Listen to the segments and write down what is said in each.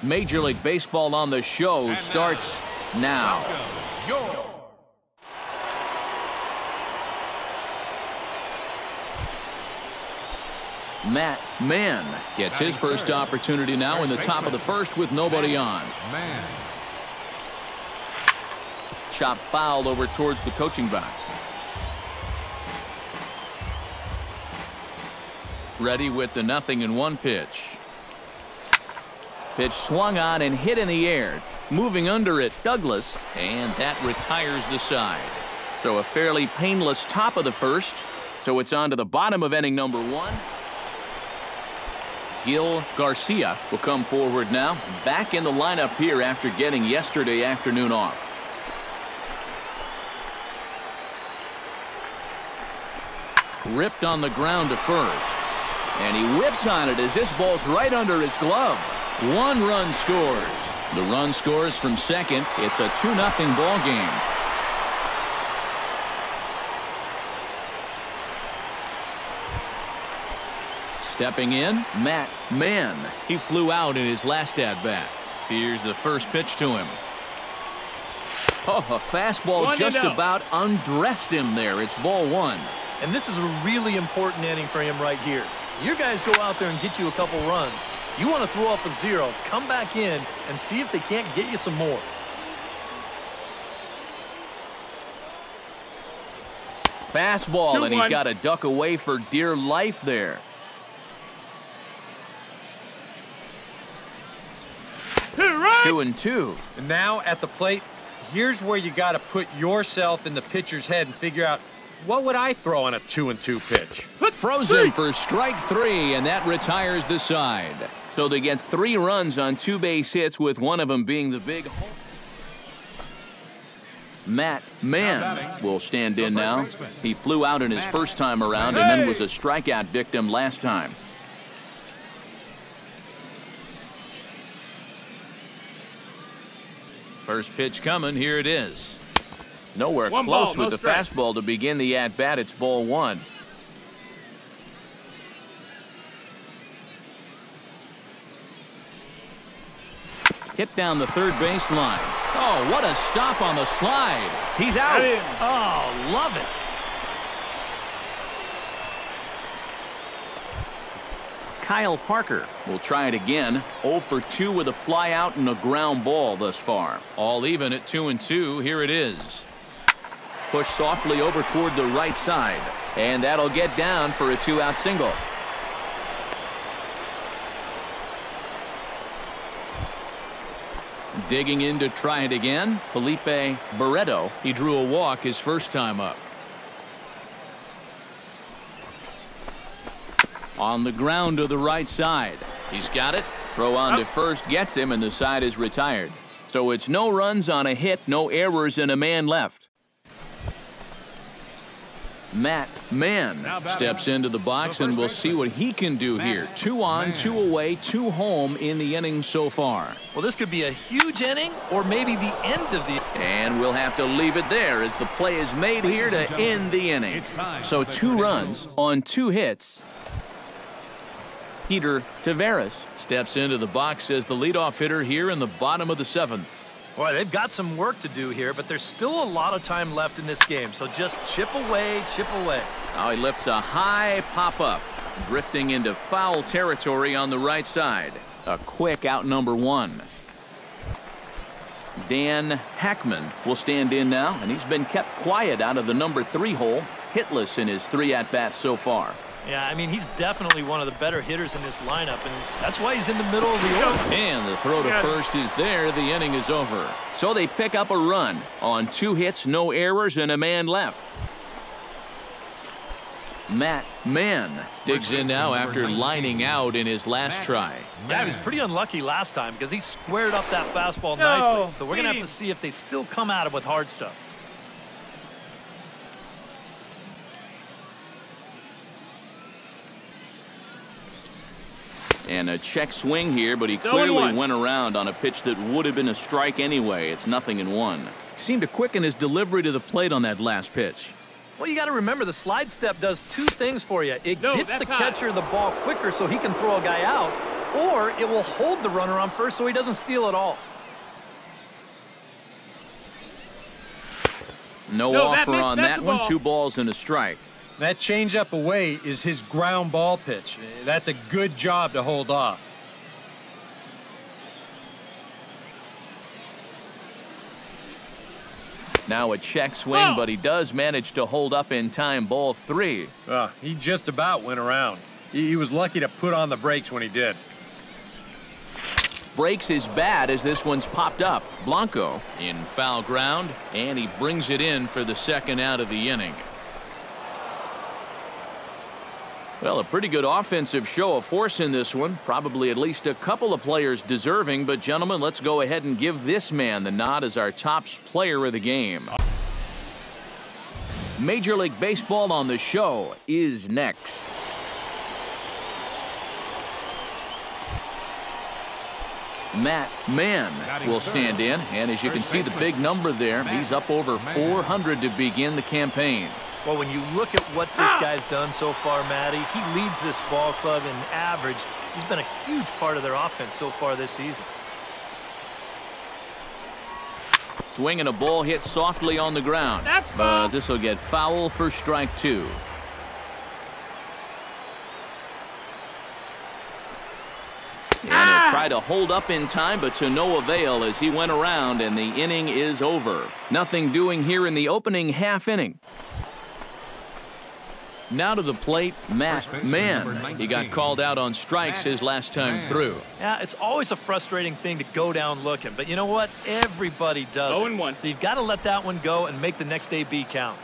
Major League Baseball on the Show starts now. Matt Mann gets his first opportunity now in the top of the first with nobody on. Chop fouled over towards the coaching box. Ready with the 0-1 pitch. Pitch swung on and hit in the air. Moving under it, Douglas, and that retires the side. So a fairly painless top of the first. So it's on to the bottom of inning number 1. Gil Garcia will come forward now, back in the lineup here after getting yesterday afternoon off. Ripped on the ground to first. And he whips on it as this ball's right under his glove. 1 run scores. The run scores from second. It's a 2-0 ball game. Stepping in, Matt Mann. He flew out in his last at-bat. Here's the first pitch to him. Oh, a fastball just about undressed him there. It's ball 1. And this is a really important inning for him right here. Your guys go out there and get you a couple runs. You want to throw up a 0, come back in, and see if they can't get you some more. Fastball, and he's got to duck away for dear life there. Right. 2-2. And now at the plate, here's where you got to put yourself in the pitcher's head and figure out, what would I throw on a 2-2 pitch? Frozen for strike 3, and that retires the side. So they get 3 runs on 2 base hits, with one of them being the big home. Matt Mann will stand in now. He flew out in his first time around and then was a strikeout victim last time. First pitch coming. Here it is. Nowhere close with the fastball to begin the at-bat. It's ball 1. Hit down the third base line. Oh, what a stop on the slide. He's out. Oh, love it. Kyle Parker will try it again. 0 for 2 with a fly out and a ground ball thus far. All even at 2-2. Here it is. Push softly over toward the right side. And that'll get down for a 2-out single. Digging in to try it again, Felipe Barreto. He drew a walk his first time up. On the ground to the right side. He's got it. Throw on to first gets him, and the side is retired. So it's no runs on a hit, no errors, and a man left. Matt Mann steps into the box, and we'll see what he can do here. 2 on, 2 away, 2 home in the inning so far. Well, this could be a huge inning or maybe the end of the... And we'll have to leave it there as the play is made here to end the inning. So 2 runs on 2 hits. Peter Taveras steps into the box as the leadoff hitter here in the bottom of the 7th. Boy, they've got some work to do here, but there's still a lot of time left in this game, so just chip away, chip away. Now he lifts a high pop-up, drifting into foul territory on the right side. A quick out number 1. Dan Hackman will stand in now, and he's been kept quiet out of the number 3 hole, hitless in his 3 at-bats so far. Yeah, I mean, he's definitely one of the better hitters in this lineup, and that's why he's in the middle of the order. And the throw to first is there. The inning is over. So they pick up a run on 2 hits, no errors, and a man left. Matt Mann digs in now after lining out in his last try. Yeah, he was pretty unlucky last time because he squared up that fastball nicely. So we're going to have to see if they still come at him with hard stuff. And a check swing here, but he clearly went around on a pitch that would have been a strike anyway. It's 0-1. Seemed to quicken his delivery to the plate on that last pitch. Well, you got to remember the slide step does 2 things for you. It gets the catcher the ball quicker so he can throw a guy out, or it will hold the runner on first so he doesn't steal at all. No offer on that one. 2 balls and a strike. That changeup away is his ground ball pitch. That's a good job to hold off. Now a check swing, but he does manage to hold up in time. Ball 3. He just about went around. He was lucky to put on the brakes when he did. Breaks his bat as this one's popped up. Blanco in foul ground, and he brings it in for the second out of the inning. Well, a pretty good offensive show of force in this one. Probably at least a couple of players deserving. But, gentlemen, let's go ahead and give this man the nod as our top player of the game. Major League Baseball on the show is next. Matt Mann will stand in. And as you can see the big number there, he's up over 400 to begin the campaign. Well, when you look at what this guy's done so far, Matty, he leads this ball club in average. He's been a huge part of their offense so far this season. Swing and a ball hit softly on the ground. But this will get foul for strike 2. And he'll try to hold up in time, but to no avail as he went around, and the inning is over. Nothing doing here in the opening half inning. Now to the plate, Matt Mann. He got called out on strikes his last time through. Yeah, it's always a frustrating thing to go down looking, but you know what? Everybody does it. 0-1. So you've got to let that one go and make the next AB count.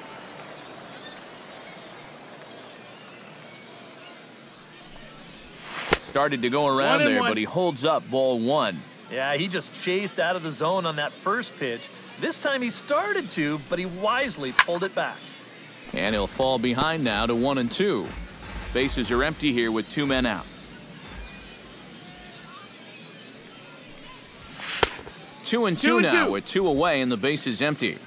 Started to go around there, but he holds up ball 1. Yeah, he just chased out of the zone on that first pitch. This time he started to, but he wisely pulled it back. And he'll fall behind now to 1-2. Bases are empty here with 2 men out. 2-2 now with 2 away and the base is empty.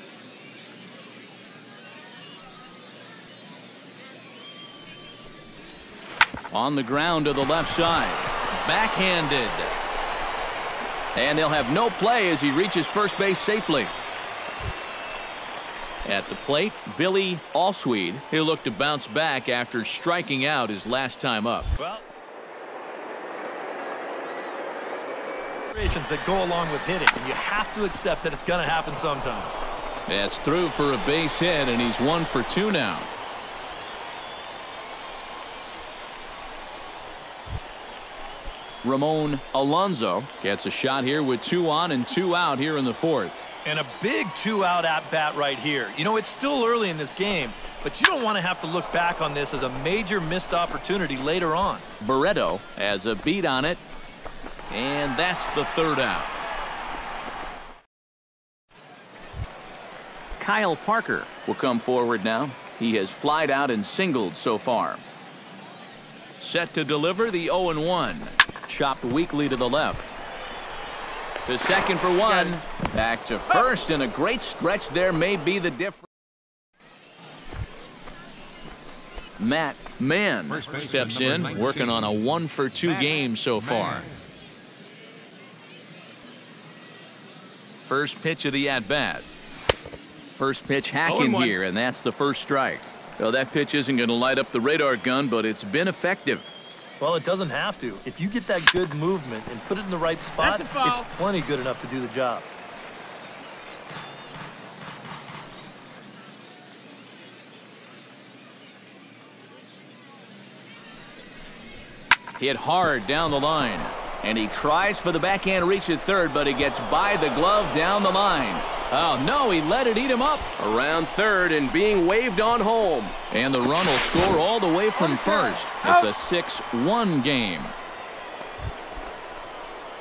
On the ground to the left side. Backhanded. And they'll have no play as he reaches first base safely. At the plate, Billy Allsweed. He'll look to bounce back after striking out his last time up. Well, that go along with hitting, and you have to accept that it's going to happen sometimes. That's through for a base hit, and he's 1 for 2 now. Ramon Alonso gets a shot here with 2 on and 2 out here in the 4th. And a big 2-out at-bat right here. You know, it's still early in this game, but you don't want to have to look back on this as a major missed opportunity later on. Barreto has a beat on it, and that's the 3rd out. Kyle Parker will come forward now. He has flied out and singled so far. Set to deliver the 0-1. Chopped weakly to the left. To second for 1. Back to first, and a great stretch there may be the difference. Matt Mann steps in, working on a 1 for 2 game so far. First pitch of the at-bat. First pitch hacking here, and that's the first strike. Well, that pitch isn't going to light up the radar gun, but it's been effective. Well, it doesn't have to. If you get that good movement and put it in the right spot, it's plenty good enough to do the job. Hit hard down the line. And he tries for the backhand reach at third, but he gets by the glove down the line. Oh, no, he let it eat him up. Around third and being waved on home. And the run will score all the way from first. It's a 6-1 game.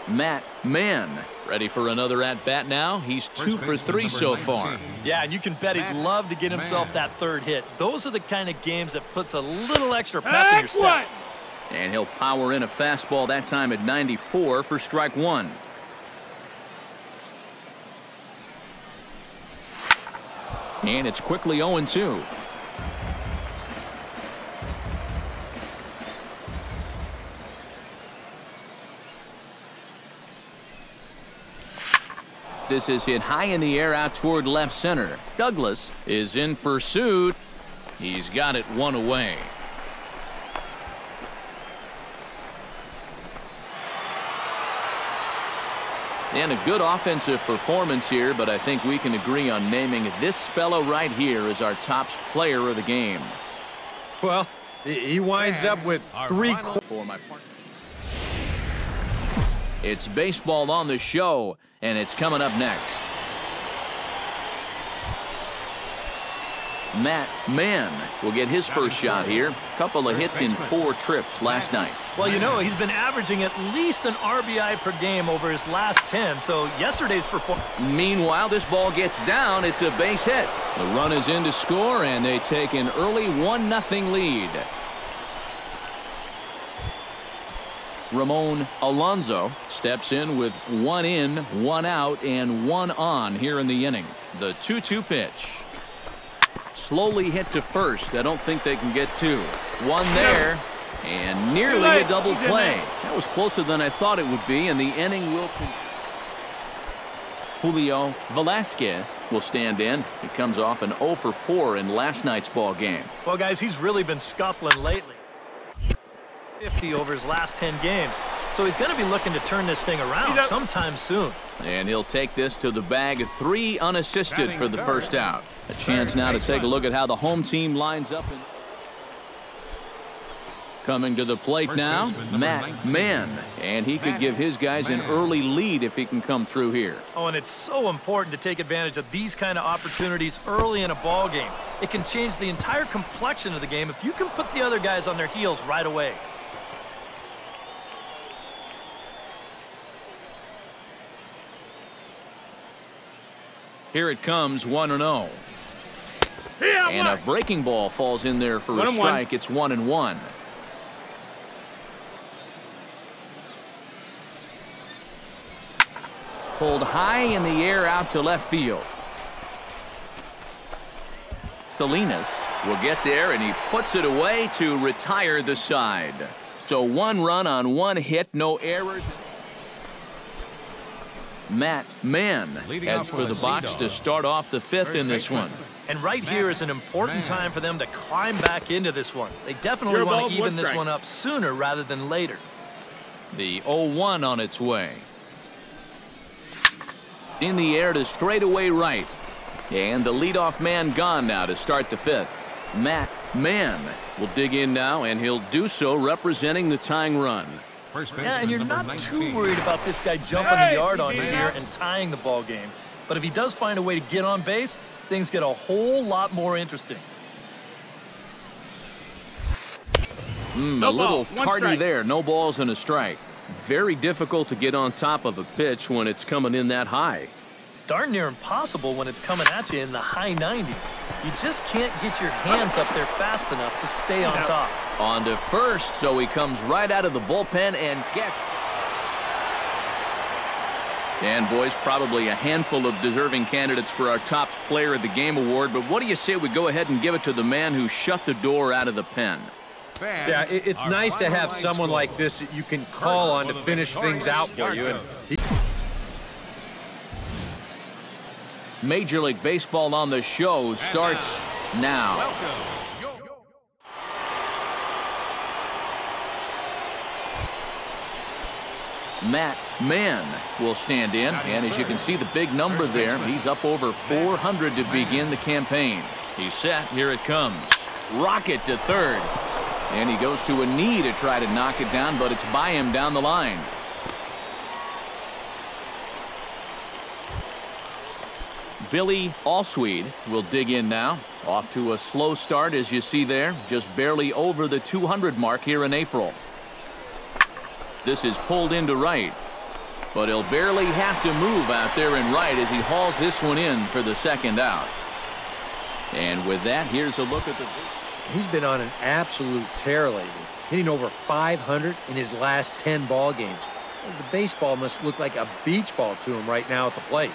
Matt Mann ready for another at-bat now. He's 2 for 3 so far. Yeah, and you can bet he'd love to get himself that third hit. Those are the kind of games that puts a little extra pep in your step. And he'll power in a fastball that time at 94 for strike 1. And it's quickly 0-2. This is hit high in the air out toward left center. Douglas is in pursuit. He's got it one away. And a good offensive performance here, but I think we can agree on naming this fellow right here as our top player of the game. Well, he winds up with 3 for my partner. It's baseball on the show, and it's coming up next. Matt Mann will get his first shot here. Couple of hits in 4 trips last night. Well, you know, he's been averaging at least an RBI per game over his last 10, so yesterday's performance. Meanwhile, this ball gets down. It's a base hit. The run is in to score, and they take an early 1-0 lead. Ramon Alonso steps in with 1 in, 1 out, and 1 on here in the inning. The 2-2 pitch. Slowly hit to first. I don't think they can get 2. 1 there, and nearly a double play. That was closer than I thought it would be, and the inning will continue. Julio Velasquez will stand in. He comes off an 0 for 4 in last night's ball game. Well, guys, he's really been scuffling lately. 50 over his last 10 games. So he's going to be looking to turn this thing around sometime soon. And he'll take this to the bag. 3 unassisted for the first out. A chance now to take a look at how the home team lines up. Coming to the plate now, Matt Mann. And he could give his guys an early lead if he can come through here. Oh, and it's so important to take advantage of these kind of opportunities early in a ball game. It can change the entire complexion of the game if you can put the other guys on their heels right away. Here it comes, 1-0. And a breaking ball falls in there for a strike. It's 1-1. Pulled high in the air out to left field. Salinas will get there, and he puts it away to retire the side. So 1 run on 1 hit, no errors. Matt Mann heads for the box to start off the 5th in this one. And right here is an important time for them to climb back into this one. They definitely want to even this one up sooner rather than later. The 0-1 on its way. In the air to straightaway right. And the leadoff man gone now to start the 5th. Matt Mann will dig in now, and he'll do so representing the tying run. Yeah, and you're not too worried about this guy jumping the yard on you here and tying the ball game. But if he does find a way to get on base, things get a whole lot more interesting. A little tardy there. No balls and a strike. Very difficult to get on top of a pitch when it's coming in that high. Darn near impossible when it's coming at you in the high 90s. You just can't get your hands up there fast enough to stay on top. On to first, so he comes right out of the bullpen and gets. And boys, probably a handful of deserving candidates for our top player of the game award, but what do you say we go ahead and give it to the man who shut the door out of the pen? Yeah, it's nice to have someone like this that you can call on to finish things out for you. And Major League Baseball on the show starts now. Matt Mann will stand in, and as you can see the big number there, he's up over 400 to begin the campaign. He's set. Here it comes. Rocket to third. And he goes to a knee to try to knock it down, but it's by him down the line. Billy Allsweed will dig in now. Off to a slow start, as you see there. Just barely over the 200 mark here in April. This is pulled into right. But he'll barely have to move out there in right as he hauls this one in for the second out. And with that, here's a look at the... He's been on an absolute tear lately, hitting over 500 in his last 10 ball games. The baseball must look like a beach ball to him right now at the plate.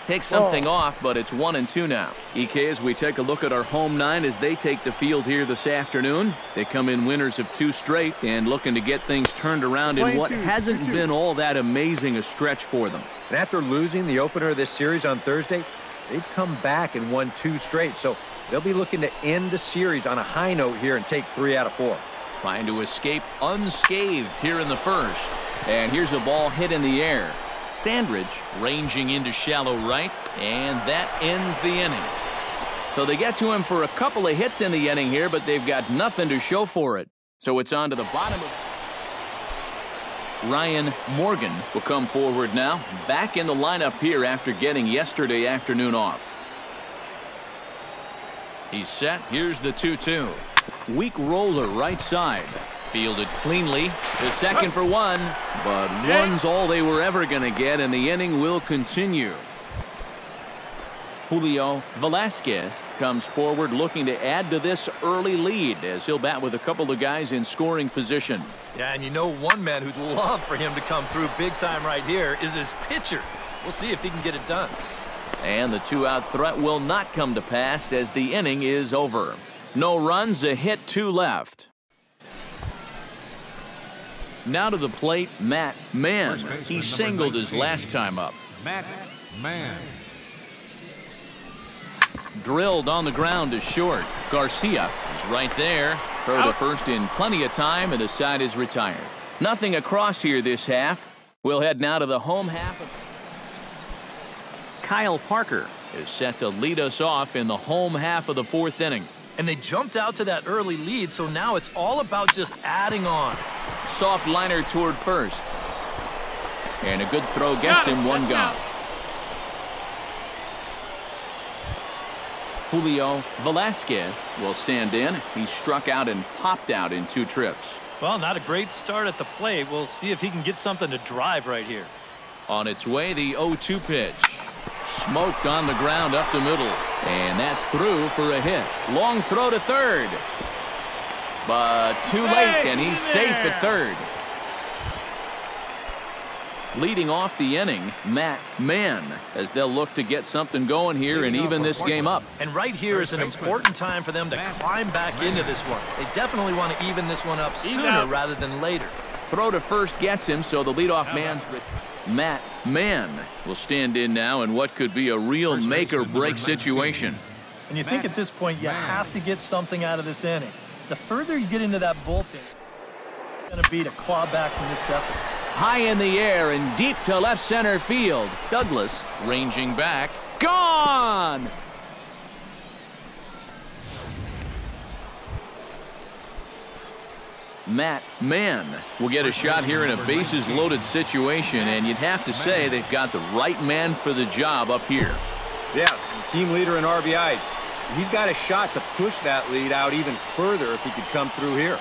Takes something off, but it's 1-2 now. EK, as we take a look at our home nine as they take the field here this afternoon. They come in winners of 2 straight and looking to get things turned around in what hasn't been all that amazing a stretch for them. And after losing the opener of this series on Thursday, they've come back and won 2 straight. So they'll be looking to end the series on a high note here and take 3 out of 4. Trying to escape unscathed here in the first. And here's a ball hit in the air. Standridge ranging into shallow right, and that ends the inning. So they get to him for a couple of hits in the inning here, but they've got nothing to show for it. So it's on to the bottom of Ryan Morgan will come forward now, back in the lineup here after getting yesterday afternoon off. He's set. Here's the 2-2. Weak roller right side. Fielded cleanly to second for 1, but 1's all they were ever going to get, and the inning will continue. Julio Velasquez comes forward looking to add to this early lead as he'll bat with a couple of guys in scoring position. Yeah, and you know one man who'd love for him to come through big time right here is his pitcher. We'll see if he can get it done. And the 2-out threat will not come to pass as the inning is over. No runs, a hit, 2 left. Now to the plate, Matt Mann. He singled his last time up. Matt Mann. Drilled on the ground to short. Garcia is right there. Throw to first in plenty of time, and the side is retired. Nothing across here this half. We'll head now to the home half. Kyle Parker is set to lead us off in the home half of the 4th inning. And they jumped out to that early lead, so now it's all about just adding on. Soft liner toward first. And a good throw gets him 1 gone. Julio Velasquez will stand in. He struck out and popped out in 2 trips. Well, not a great start at the plate. We'll see if he can get something to drive right here. On its way, the 0-2 pitch. Smoked on the ground up the middle. And that's through for a hit. Long throw to third. But too late, and he's safe at third. Leading off the inning, Matt Mann, as they'll look to get something going here and even this game up. And right here is an important time for them to climb back into this one. They definitely want to even this one up sooner rather than later. Throw to first gets him, so the leadoff man's Matt Mann will stand in now in what could be a real make-or-break situation. And you think at this point you have to get something out of this inning. The further you get into that bullpen, it's going to be to claw back from this deficit. High in the air and deep to left center field. Douglas ranging back. Gone! Matt Mann will get a shot here in a bases-loaded situation, and you'd have to say they've got the right man for the job up here. Yeah, team leader in RBIs. He's got a shot to push that lead out even further if he could come through here.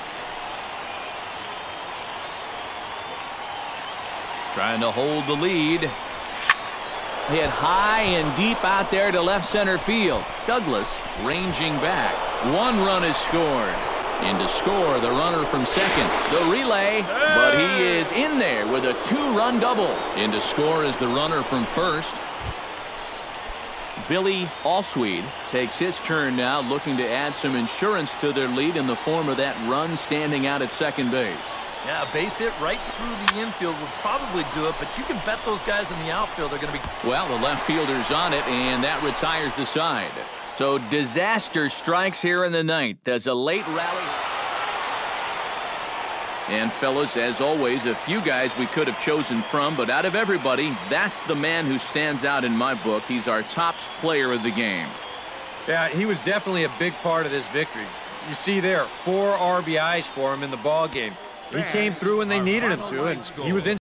Trying to hold the lead. Hit high and deep out there to left center field. Douglas ranging back. 1 run is scored. In to score, the runner from second. The relay, but he is in there with a 2-run double. In to score is the runner from first. Billy Allsweed takes his turn now, looking to add some insurance to their lead in the form of that run standing out at second base. Yeah, a base hit right through the infield would probably do it, but you can bet those guys in the outfield are going to be... Well, the left fielder's on it, and that retires the side. So disaster strikes here in the 9th. There's a late rally. And, fellas, as always, a few guys we could have chosen from, but out of everybody, that's the man who stands out in my book. He's our top player of the game. Yeah, he was definitely a big part of this victory. You see there, 4 RBIs for him in the ball game. He came through when they needed him to, and he was in